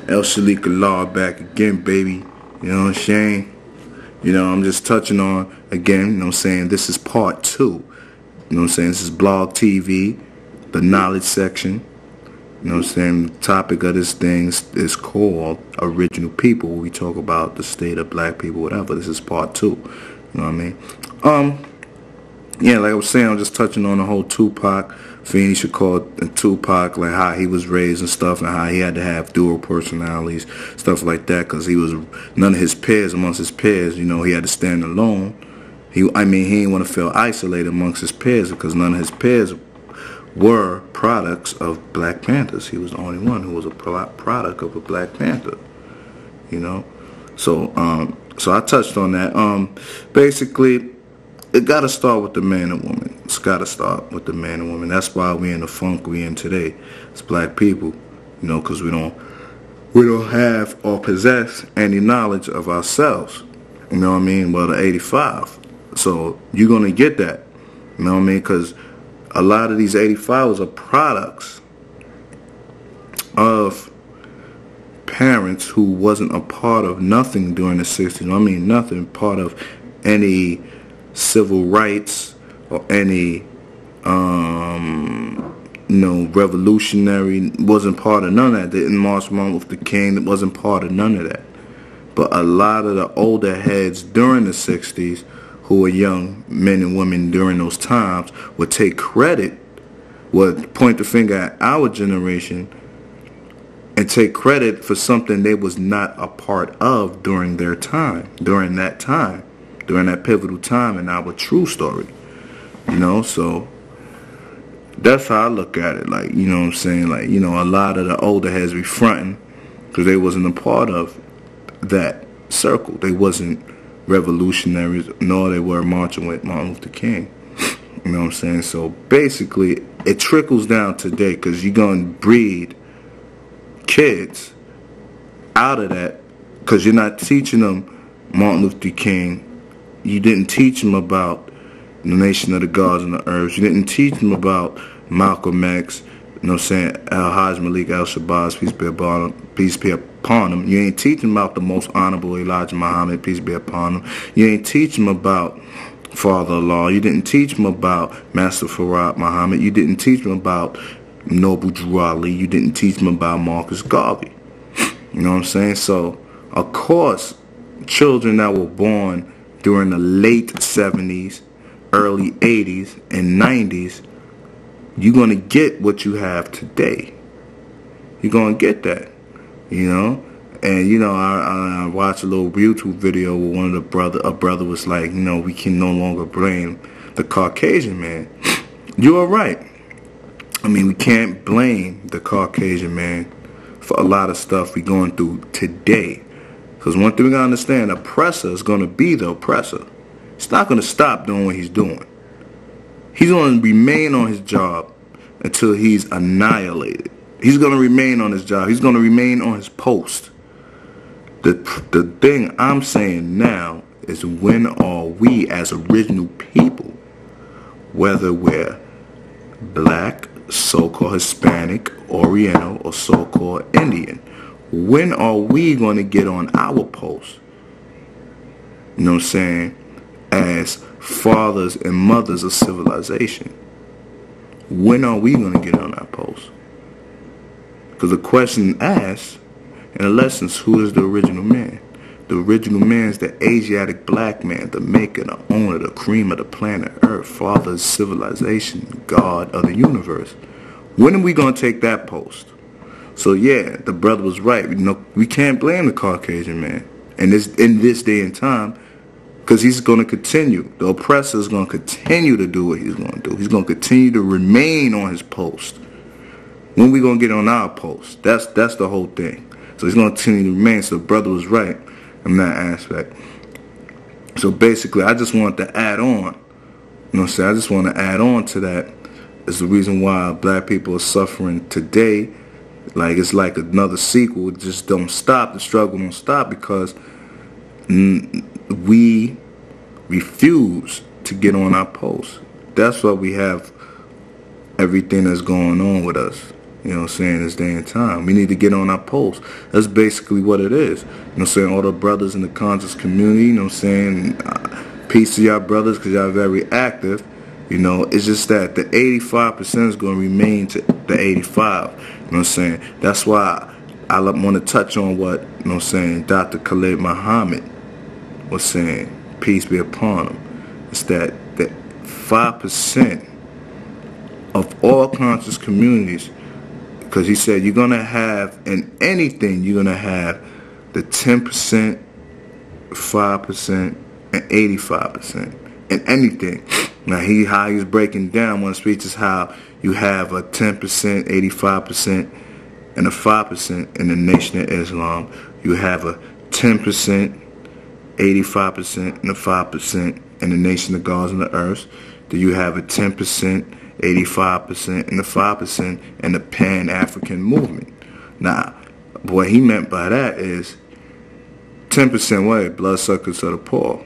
Elshalik law back again, baby. You know what I'm saying? You know, I'm just touching on, again, you know what I'm saying, this is part 2. You know what I'm saying? This is Blog TV, the knowledge section. You know what I'm saying? The topic of this thing is called Original People. We talk about the state of black people, whatever. This is part 2. You know what I mean? Yeah, like I was saying, I'm just touching on the whole Tupac. Feeney should call it Tupac, like how he was raised and stuff, and how he had to have dual personalities, stuff like that, because he was none of his peers amongst his peers. You know, he had to stand alone. He didn't want to feel isolated amongst his peers because none of his peers were products of Black Panthers. He was the only one who was a product of a Black Panther. You know, so I touched on that. Basically, it got to start with the man and woman. It's got to start with the man and woman. That's why we in the funk we in today. It's black people, you know, because we don't have or possess any knowledge of ourselves. You know what I mean? Well, the 85. So you're going to get that. You know what I mean? Because a lot of these 85s are products of parents who wasn't a part of nothing during the 60s. I mean, nothing part of any civil rights or any revolutionary, wasn't part of none of that. Didn't march Martin Luther King, that wasn't part of none of that. But a lot of the older heads during the 60s who were young men and women during those times would take credit, would point the finger at our generation and take credit for something they was not a part of during their time, during that pivotal time in our true story. You know, so that's how I look at it. Like, you know what I'm saying? Like, you know, a lot of the older heads be fronting because they wasn't a part of that circle. They wasn't revolutionaries, nor they were marching with Martin Luther King. You know what I'm saying? So basically, it trickles down today because you're going to breed kids out of that because you're not teaching them Martin Luther King. You didn't teach them about the nation of the gods and the earth. You didn't teach them about Malcolm X, you know what I'm saying, Al-Hajj Malik al-Shabazz, peace be upon him. You ain't teaching them about the most honorable Elijah Muhammad, peace be upon him. You ain't teach them about Father-in-Law. You didn't teach them about Master Farad Muhammad. You didn't teach them about Noble Drew Ali. You didn't teach them about Marcus Garvey. You know what I'm saying? So, of course, children that were born during the late 70s, early 80s, and 90s, you're going to get what you have today. You're going to get that, you know? And, you know, I watched a little YouTube video where one of a brother was like, you know, we can no longer blame the Caucasian man. You are right. I mean, we can't blame the Caucasian man for a lot of stuff we're going through today. Because one thing we got to understand, the oppressor is going to be the oppressor. He's not going to stop doing what he's doing. He's going to remain on his job until he's annihilated. He's going to remain on his job. He's going to remain on his post. The thing I'm saying now is, when are we as original people, whether we're black, so-called Hispanic, Oriental, or so-called Indian, when are we going to get on our post? You know what I'm saying? As fathers and mothers of civilization. When are we going to get on our post? Because the question asked in the lessons, who is the original man? The original man is the Asiatic black man, the maker, the owner, the cream of the planet Earth, father of civilization, God of the universe. When are we going to take that post? So yeah, the brother was right. You know, we can't blame the Caucasian man in this day and time, because he's going to continue. The oppressor is going to continue to do what he's going to do. He's going to continue to remain on his post. When we going to get on our post? That's the whole thing. So he's going to continue to remain. So the brother was right in that aspect. So basically, I just wanted to add on. You know what I'm saying? I just want to add on to that. It's the reason why black people are suffering today. Like, it's like another sequel. It just don't stop. The struggle don't stop because we refuse to get on our post. That's why we have everything that's going on with us. You know what I'm saying, this day and time. We need to get on our post. That's basically what it is. You know what I'm saying? All the brothers in the conscious community, you know what I'm saying? Peace to y'all brothers, because y'all very active. You know, it's just that the 85% is going to remain to the 85. You know what I'm saying? That's why I want to touch on what, you know what I'm saying, Dr. Khalid Muhammad was saying. Peace be upon him. It's that the 5% of all conscious communities, because he said you're going to have, in anything, you're going to have the 10%, 5%, and 85% in anything. Now, how he's breaking down one speech is how you have a 10%, 85%, and a 5% in the Nation of Islam. You have a 10%, 85%, and a 5% in the Nation of Gods and the Earth. Then you have a 10%, 85%, and the 5% in the Pan-African movement. Now, what he meant by that is 10% what? Bloodsuckers of the poor.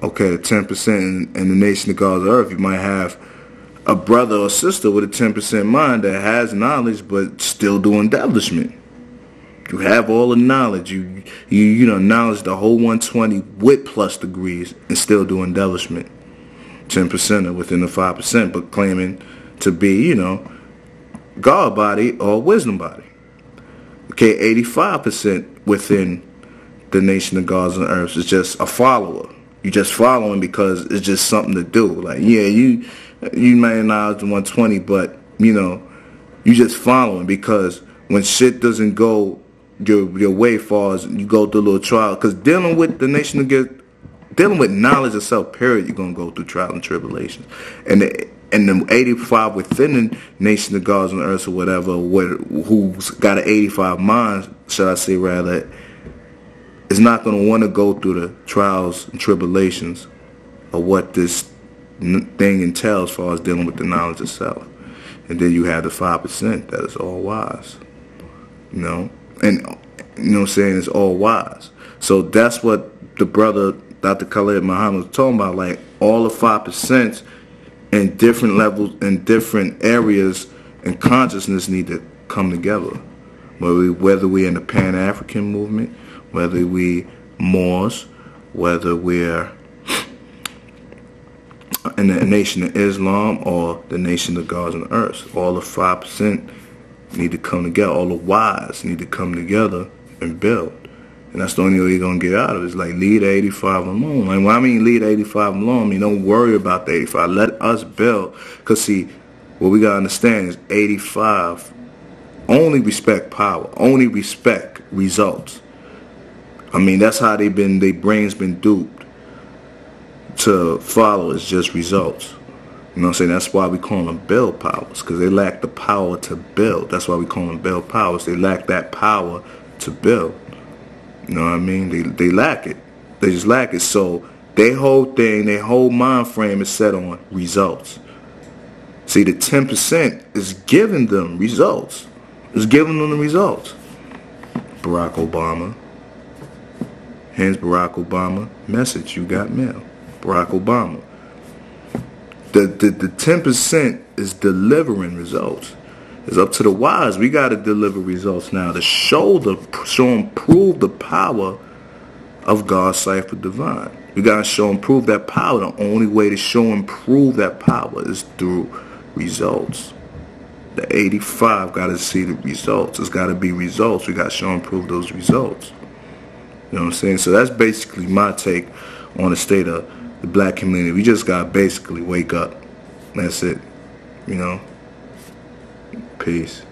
Okay, the 10% in the Nation of Gods and the Earth, you might have a brother or sister with a 10% mind that has knowledge but still doing embellishment. You have all the knowledge. You know, knowledge the whole 120 with plus degrees and still do embellishment. 10% are within the 5%, but claiming to be, you know, God body or wisdom body. Okay, 85% within the Nation of Gods and Earths is just a follower. You just following because it's just something to do. Like, yeah, you may acknowledge the 120, but, you know, you just following because when shit doesn't go your way far as you go through a little trial, because dealing with the Nation of dealing with knowledge itself, period, you're going to go through trial and tribulations. And the 85 within the Nation of Gods on the Earth or whatever, who's got an 85 mind, should I say rather, is not going to want to go through the trials and tribulations of what this thing entails as far as dealing with the knowledge itself. And then you have the 5% that is all wise. You know? And, you know what I'm saying, it's all wise. So that's what the brother Dr. Khalid Muhammad was talking about, like all the 5% in different levels, in different areas in consciousness need to come together. Whether we're in the Pan-African movement, whether we Moors, whether we're in the Nation of Islam or the Nation of Gods and the Earth, all the 5% need to come together. All the wise need to come together and build. And that's the only way you're going to get out of it. It's like, leave the 85 alone. Like, when I mean leave the 85 alone, I mean don't worry about the 85. Let us build. Because, see, what we got to understand is 85 only respect power, only respect results. I mean, that's how their brains been duped to follow. It's just results. You know what I'm saying? That's why we call them build powers, because they lack the power to build. That's why we call them build powers. They lack that power to build. You know what I mean? They lack it. They just lack it. So their whole thing, their whole mind frame is set on results. See, the 10% is giving them results. It's giving them the results. Barack Obama. Hence Barack Obama. Message, you got mail. Barack Obama. The 10% is delivering results. It's up to the wise. We got to deliver results now to show and prove the power of God's cipher divine. We got to show and prove that power. The only way to show and prove that power is through results. The 85 got to see the results. It's got to be results. We got to show and prove those results. You know what I'm saying? So that's basically my take on the state of the black community. We just got to basically wake up. That's it. You know? Peace.